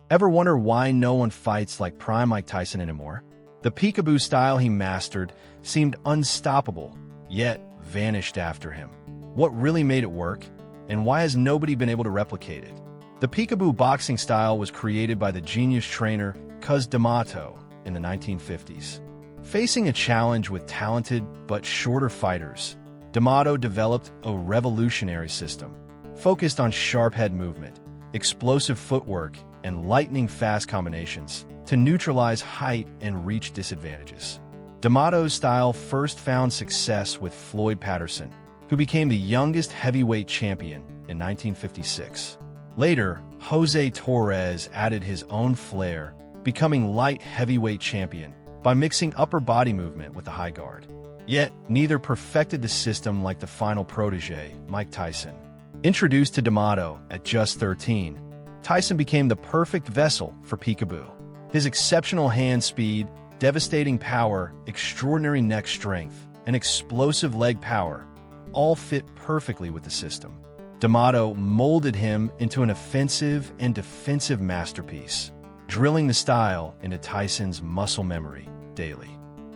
Ever wonder why no one fights like Prime Mike Tyson anymore? The peekaboo style he mastered seemed unstoppable, yet vanished after him. What really made it work, and why has nobody been able to replicate it? The peekaboo boxing style was created by the genius trainer Cus D'Amato in the 1950s. Facing a challenge with talented but shorter fighters, D'Amato developed a revolutionary system, focused on sharp head movement, explosive footwork, and lightning-fast combinations to neutralize height and reach disadvantages. D'Amato's style first found success with Floyd Patterson, who became the youngest heavyweight champion in 1956. Later, Jose Torres added his own flair, becoming light heavyweight champion by mixing upper body movement with the high guard. Yet, neither perfected the system like the final protege, Mike Tyson. Introduced to D'Amato at just 13, Tyson became the perfect vessel for peekaboo. His exceptional hand speed, devastating power, extraordinary neck strength, and explosive leg power all fit perfectly with the system. D'Amato molded him into an offensive and defensive masterpiece, drilling the style into Tyson's muscle memory daily.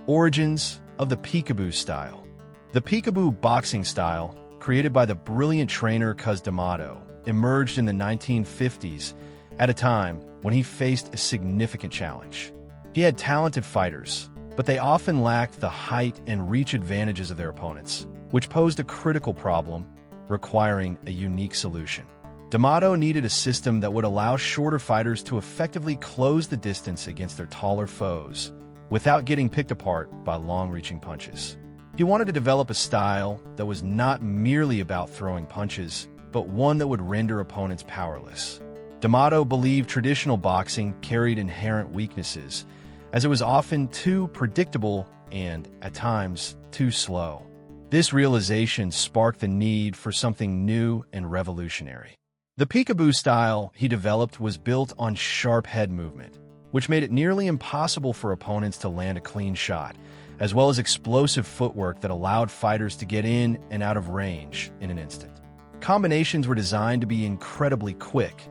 Origins of the peekaboo style. The peekaboo boxing style, created by the brilliant trainer Cus D'Amato, emerged in the 1950s at a time when he faced a significant challenge. He had talented fighters, but they often lacked the height and reach advantages of their opponents, which posed a critical problem, requiring a unique solution. D'Amato needed a system that would allow shorter fighters to effectively close the distance against their taller foes without getting picked apart by long-reaching punches. He wanted to develop a style that was not merely about throwing punches, but one that would render opponents powerless. D'Amato believed traditional boxing carried inherent weaknesses, as it was often too predictable and, at times, too slow. This realization sparked the need for something new and revolutionary. The peekaboo style he developed was built on sharp head movement, which made it nearly impossible for opponents to land a clean shot, as well as explosive footwork that allowed fighters to get in and out of range in an instant. Combinations were designed to be incredibly quick,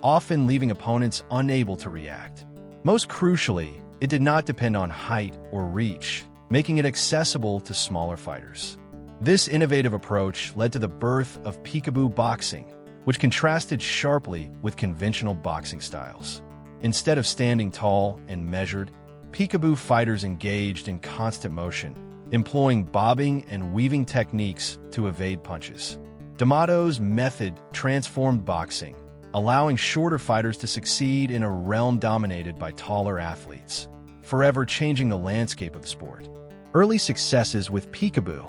often leaving opponents unable to react. Most crucially, it did not depend on height or reach, making it accessible to smaller fighters. This innovative approach led to the birth of peekaboo boxing, which contrasted sharply with conventional boxing styles. Instead of standing tall and measured, peekaboo fighters engaged in constant motion, employing bobbing and weaving techniques to evade punches. D'Amato's method transformed boxing, allowing shorter fighters to succeed in a realm dominated by taller athletes, forever changing the landscape of the sport. Early successes with peekaboo.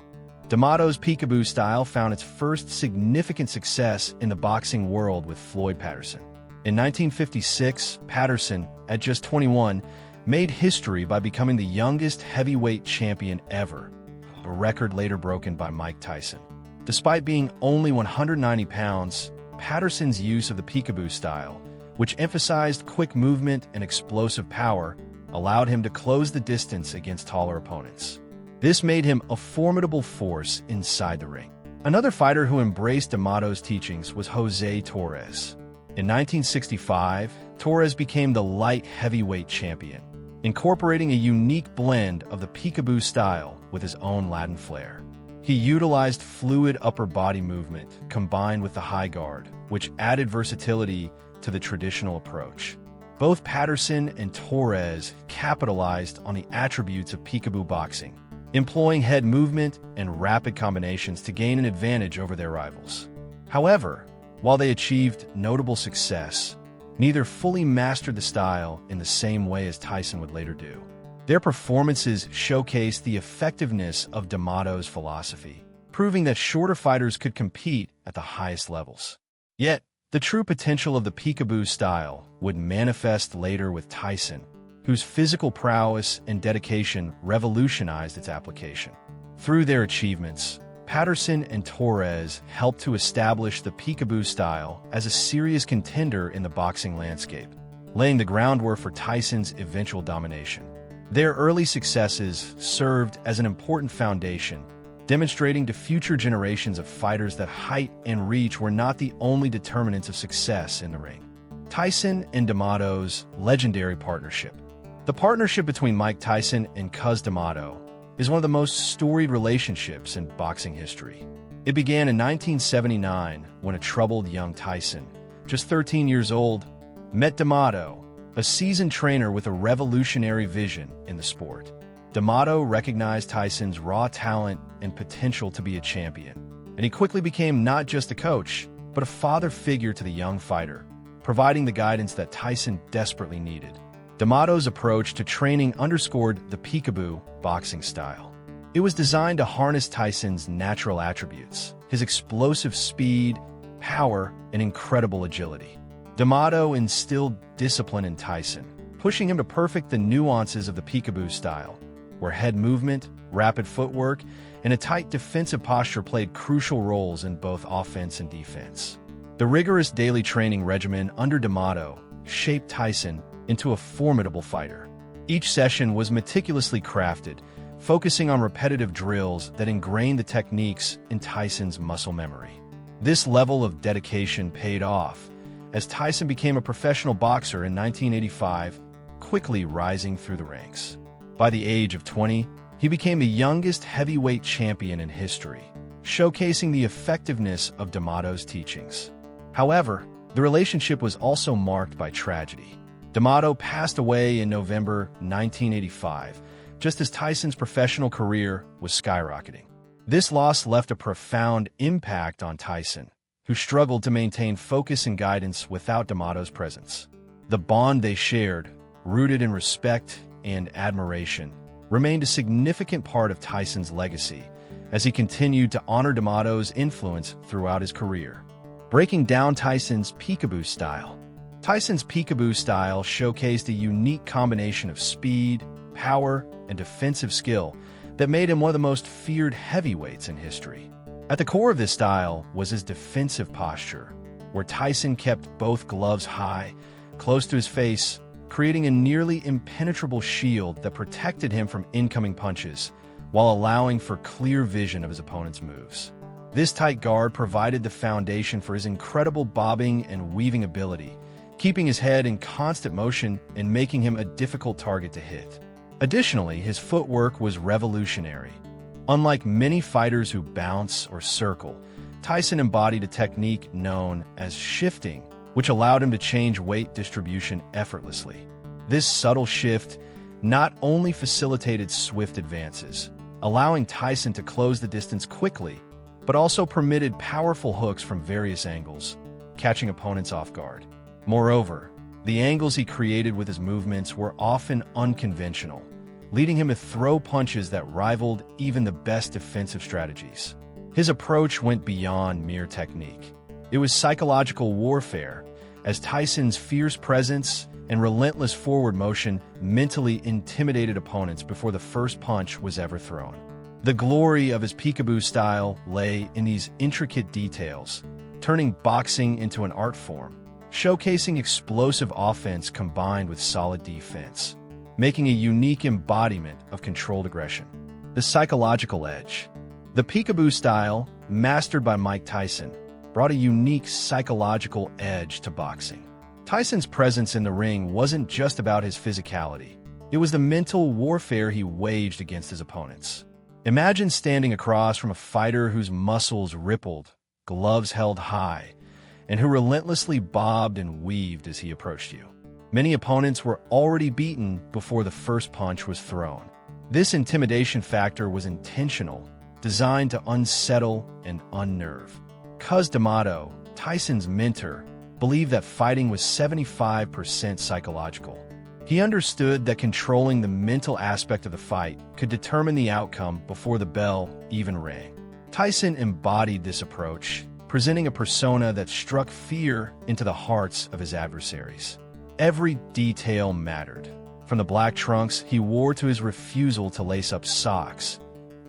D'Amato's peekaboo style found its first significant success in the boxing world with Floyd Patterson. In 1956, Patterson, at just 21, made history by becoming the youngest heavyweight champion ever, a record later broken by Mike Tyson. Despite being only 190 pounds, Patterson's use of the peekaboo style, which emphasized quick movement and explosive power, allowed him to close the distance against taller opponents. This made him a formidable force inside the ring. Another fighter who embraced D'Amato's teachings was Jose Torres. In 1965, Torres became the light heavyweight champion, incorporating a unique blend of the peekaboo style with his own Latin flair. He utilized fluid upper body movement combined with the high guard, which added versatility to the traditional approach. Both Patterson and Torres capitalized on the attributes of peekaboo boxing, employing head movement and rapid combinations to gain an advantage over their rivals. However, while they achieved notable success, neither fully mastered the style in the same way as Tyson would later do. Their performances showcased the effectiveness of D'Amato's philosophy, proving that shorter fighters could compete at the highest levels. Yet, the true potential of the peekaboo style would manifest later with Tyson, whose physical prowess and dedication revolutionized its application. Through their achievements, Patterson and Torres helped to establish the peekaboo style as a serious contender in the boxing landscape, laying the groundwork for Tyson's eventual domination. Their early successes served as an important foundation, demonstrating to future generations of fighters that height and reach were not the only determinants of success in the ring. Tyson and D'Amato's legendary partnership. The partnership between Mike Tyson and Cus D'Amato is one of the most storied relationships in boxing history. It began in 1979 when a troubled young Tyson, just 13 years old, met D'Amato, a seasoned trainer with a revolutionary vision in the sport. D'Amato recognized Tyson's raw talent and potential to be a champion, and he quickly became not just a coach, but a father figure to the young fighter, providing the guidance that Tyson desperately needed. D'Amato's approach to training underscored the Peekaboo boxing style. It was designed to harness Tyson's natural attributes, his explosive speed, power, and incredible agility. D'Amato instilled discipline in Tyson, pushing him to perfect the nuances of the Peekaboo style, where head movement, rapid footwork, and a tight defensive posture played crucial roles in both offense and defense. The rigorous daily training regimen under D'Amato shaped Tyson into a formidable fighter. Each session was meticulously crafted, focusing on repetitive drills that ingrained the techniques in Tyson's muscle memory. This level of dedication paid off, as Tyson became a professional boxer in 1985, quickly rising through the ranks. By the age of 20, he became the youngest heavyweight champion in history, showcasing the effectiveness of D'Amato's teachings. However, the relationship was also marked by tragedy. D'Amato passed away in November 1985, just as Tyson's professional career was skyrocketing. This loss left a profound impact on Tyson, who struggled to maintain focus and guidance without D'Amato's presence. The bond they shared, rooted in respect and admiration, remained a significant part of Tyson's legacy as he continued to honor D'Amato's influence throughout his career. Breaking down Tyson's Peekaboo style. Tyson's Peekaboo style showcased a unique combination of speed, power, and defensive skill that made him one of the most feared heavyweights in history. At the core of this style was his defensive posture, where Tyson kept both gloves high, close to his face, creating a nearly impenetrable shield that protected him from incoming punches, while allowing for clear vision of his opponent's moves. This tight guard provided the foundation for his incredible bobbing and weaving ability, keeping his head in constant motion and making him a difficult target to hit. Additionally, his footwork was revolutionary. Unlike many fighters who bounce or circle, Tyson embodied a technique known as shifting, which allowed him to change weight distribution effortlessly. This subtle shift not only facilitated swift advances, allowing Tyson to close the distance quickly, but also permitted powerful hooks from various angles, catching opponents off guard. Moreover, the angles he created with his movements were often unconventional, leading him to throw punches that rivaled even the best defensive strategies. His approach went beyond mere technique. It was psychological warfare, as Tyson's fierce presence and relentless forward motion mentally intimidated opponents before the first punch was ever thrown. The glory of his Peekaboo style lay in these intricate details, turning boxing into an art form, showcasing explosive offense combined with solid defense, making a unique embodiment of controlled aggression. The psychological edge. The Peekaboo style, mastered by Mike Tyson, brought a unique psychological edge to boxing. Tyson's presence in the ring wasn't just about his physicality. It was the mental warfare he waged against his opponents. Imagine standing across from a fighter whose muscles rippled, gloves held high, and who relentlessly bobbed and weaved as he approached you. Many opponents were already beaten before the first punch was thrown. This intimidation factor was intentional, designed to unsettle and unnerve. Cus D'Amato, Tyson's mentor, believed that fighting was 75% psychological. He understood that controlling the mental aspect of the fight could determine the outcome before the bell even rang. Tyson embodied this approach, presenting a persona that struck fear into the hearts of his adversaries. Every detail mattered, from the black trunks he wore to his refusal to lace up socks,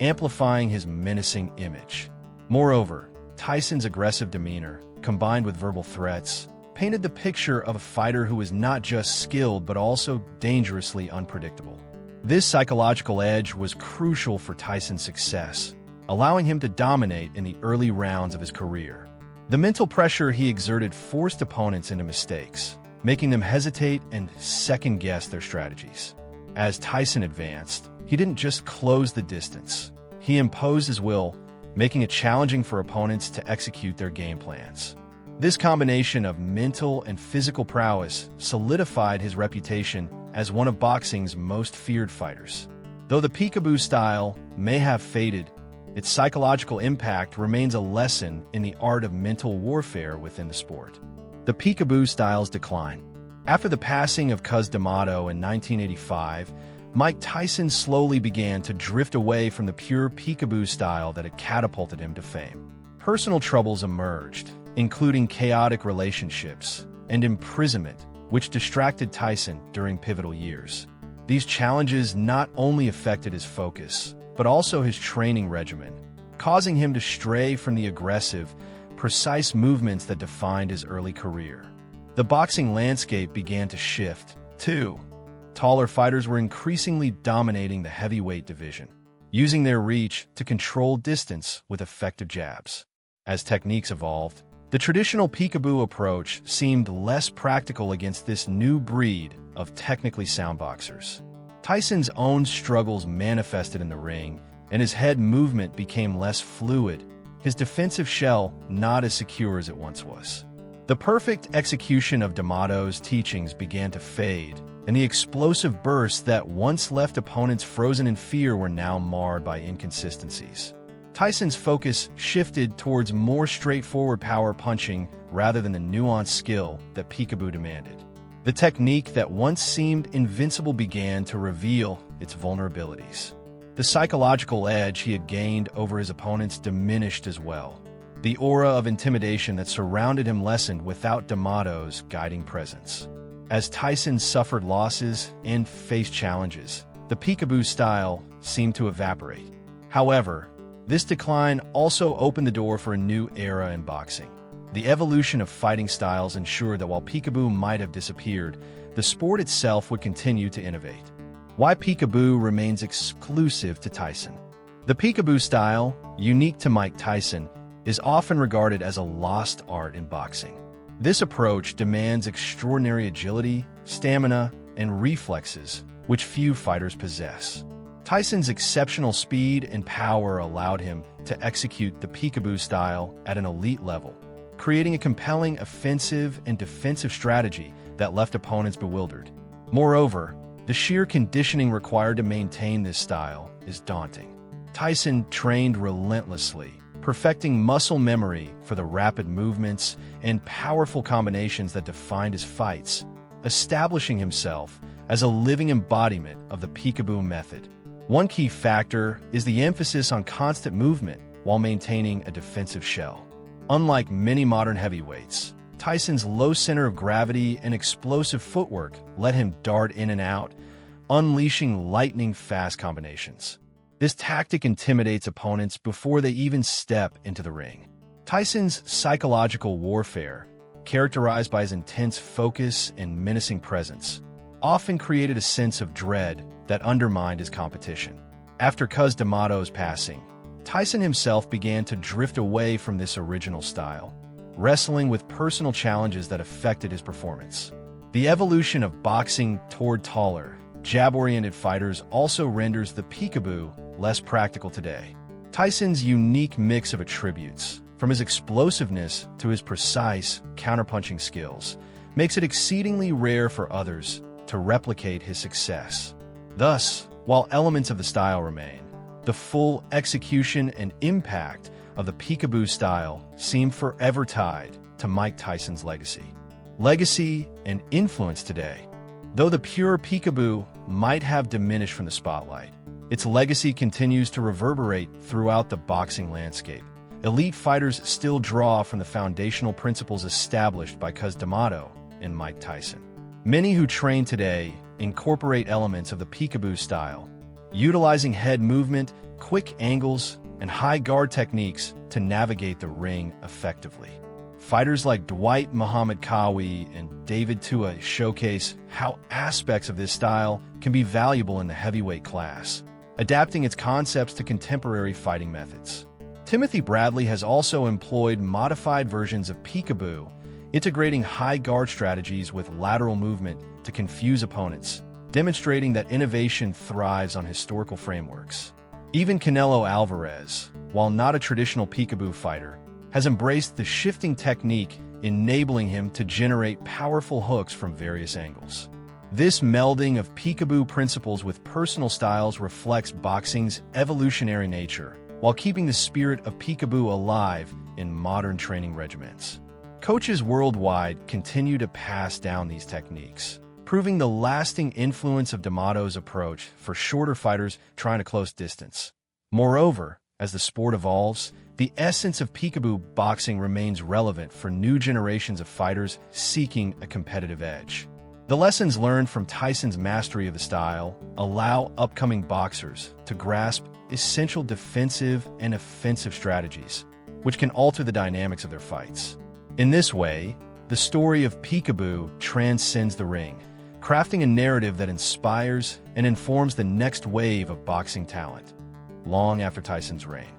amplifying his menacing image. Moreover, Tyson's aggressive demeanor, combined with verbal threats, painted the picture of a fighter who was not just skilled but also dangerously unpredictable. This psychological edge was crucial for Tyson's success, allowing him to dominate in the early rounds of his career. The mental pressure he exerted forced opponents into mistakes, making them hesitate and second-guess their strategies. As Tyson advanced, he didn't just close the distance. He imposed his will, making it challenging for opponents to execute their game plans. This combination of mental and physical prowess solidified his reputation as one of boxing's most feared fighters. Though the Peekaboo style may have faded, its psychological impact remains a lesson in the art of mental warfare within the sport. The Peekaboo style's decline. After the passing of Cus D'Amato in 1985, Mike Tyson slowly began to drift away from the pure Peekaboo style that had catapulted him to fame. Personal troubles emerged, including chaotic relationships and imprisonment, which distracted Tyson during pivotal years. These challenges not only affected his focus, but also his training regimen, causing him to stray from the aggressive, precise movements that defined his early career. The boxing landscape began to shift, too. Taller fighters were increasingly dominating the heavyweight division, using their reach to control distance with effective jabs. As techniques evolved, the traditional Peekaboo approach seemed less practical against this new breed of technically sound boxers. Tyson's own struggles manifested in the ring, and his head movement became less fluid, his defensive shell not as secure as it once was. The perfect execution of D'Amato's teachings began to fade, and the explosive bursts that once left opponents frozen in fear were now marred by inconsistencies. Tyson's focus shifted towards more straightforward power punching rather than the nuanced skill that Peekaboo demanded. The technique that once seemed invincible began to reveal its vulnerabilities. The psychological edge he had gained over his opponents diminished as well. The aura of intimidation that surrounded him lessened without D'Amato's guiding presence. As Tyson suffered losses and faced challenges, the Peekaboo style seemed to evaporate. However, this decline also opened the door for a new era in boxing. The evolution of fighting styles ensured that while Peekaboo might have disappeared, the sport itself would continue to innovate. Why Peekaboo remains exclusive to Tyson. The Peekaboo style, unique to Mike Tyson, is often regarded as a lost art in boxing. This approach demands extraordinary agility, stamina, and reflexes, which few fighters possess. Tyson's exceptional speed and power allowed him to execute the Peekaboo style at an elite level, creating a compelling offensive and defensive strategy that left opponents bewildered. Moreover, the sheer conditioning required to maintain this style is daunting. Tyson trained relentlessly, perfecting muscle memory for the rapid movements and powerful combinations that defined his fights, establishing himself as a living embodiment of the Peekaboo method. One key factor is the emphasis on constant movement while maintaining a defensive shell. Unlike many modern heavyweights, Tyson's low center of gravity and explosive footwork let him dart in and out, unleashing lightning-fast combinations. This tactic intimidates opponents before they even step into the ring. Tyson's psychological warfare, characterized by his intense focus and menacing presence, often created a sense of dread that undermined his competition. After Cus D'Amato's passing, Tyson himself began to drift away from this original style, wrestling with personal challenges that affected his performance. The evolution of boxing toward taller, jab-oriented fighters also renders the Peekaboo less practical today. Tyson's unique mix of attributes, from his explosiveness to his precise counterpunching skills, makes it exceedingly rare for others to replicate his success. Thus, while elements of the style remain, the full execution and impact of the Peekaboo style seem forever tied to Mike Tyson's legacy. Legacy and influence today. Though the pure Peekaboo might have diminished from the spotlight, its legacy continues to reverberate throughout the boxing landscape. Elite fighters still draw from the foundational principles established by Cus D'Amato and Mike Tyson. Many who train today incorporate elements of the Peekaboo style, utilizing head movement, quick angles, and high guard techniques to navigate the ring effectively. Fighters like Dwight Muhammad Qawi and David Tua showcase how aspects of this style can be valuable in the heavyweight class, adapting its concepts to contemporary fighting methods. Timothy Bradley has also employed modified versions of Peekaboo integrating high guard strategies with lateral movement to confuse opponents, demonstrating that innovation thrives on historical frameworks. Even Canelo Alvarez, while not a traditional peekaboo fighter, has embraced the shifting technique, enabling him to generate powerful hooks from various angles. This melding of peekaboo principles with personal styles reflects boxing's evolutionary nature, while keeping the spirit of peekaboo alive in modern training regimens. Coaches worldwide continue to pass down these techniques, proving the lasting influence of D'Amato's approach for shorter fighters trying to close distance. Moreover, as the sport evolves, the essence of peekaboo boxing remains relevant for new generations of fighters seeking a competitive edge. The lessons learned from Tyson's mastery of the style allow upcoming boxers to grasp essential defensive and offensive strategies, which can alter the dynamics of their fights. In this way, the story of peekaboo transcends the ring, crafting a narrative that inspires and informs the next wave of boxing talent, long after Tyson's reign.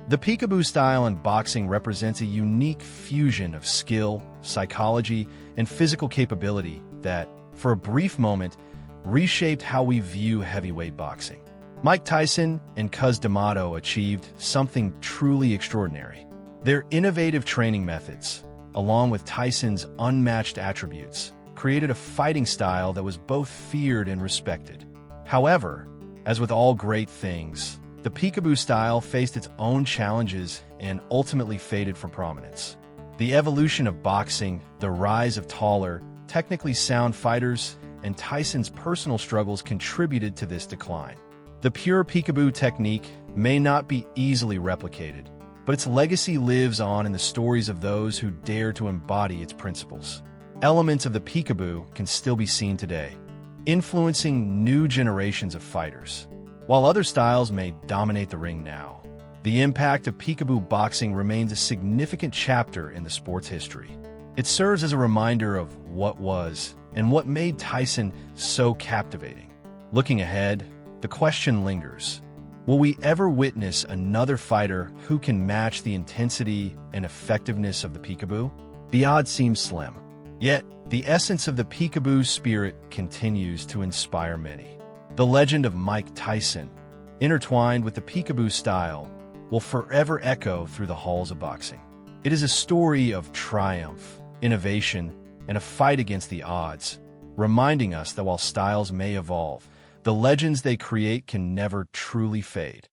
The peekaboo style in boxing represents a unique fusion of skill, psychology, and physical capability that, for a brief moment, reshaped how we view heavyweight boxing. Mike Tyson and Cus D'Amato achieved something truly extraordinary. Their innovative training methods, along with Tyson's unmatched attributes, created a fighting style that was both feared and respected. However, as with all great things, the peekaboo style faced its own challenges and ultimately faded from prominence. The evolution of boxing, the rise of taller, technically sound fighters, and Tyson's personal struggles contributed to this decline. The pure peekaboo technique may not be easily replicated, but its legacy lives on in the stories of those who dare to embody its principles. Elements of the peekaboo can still be seen today, influencing new generations of fighters. While other styles may dominate the ring now, the impact of peekaboo boxing remains a significant chapter in the sport's history. It serves as a reminder of what was and what made Tyson so captivating. Looking ahead, the question lingers: will we ever witness another fighter who can match the intensity and effectiveness of the peekaboo? The odds seem slim. Yet, the essence of the peekaboo spirit continues to inspire many. The legend of Mike Tyson, intertwined with the peekaboo style, will forever echo through the halls of boxing. It is a story of triumph, innovation, and a fight against the odds, reminding us that while styles may evolve, the legends they create can never truly fade.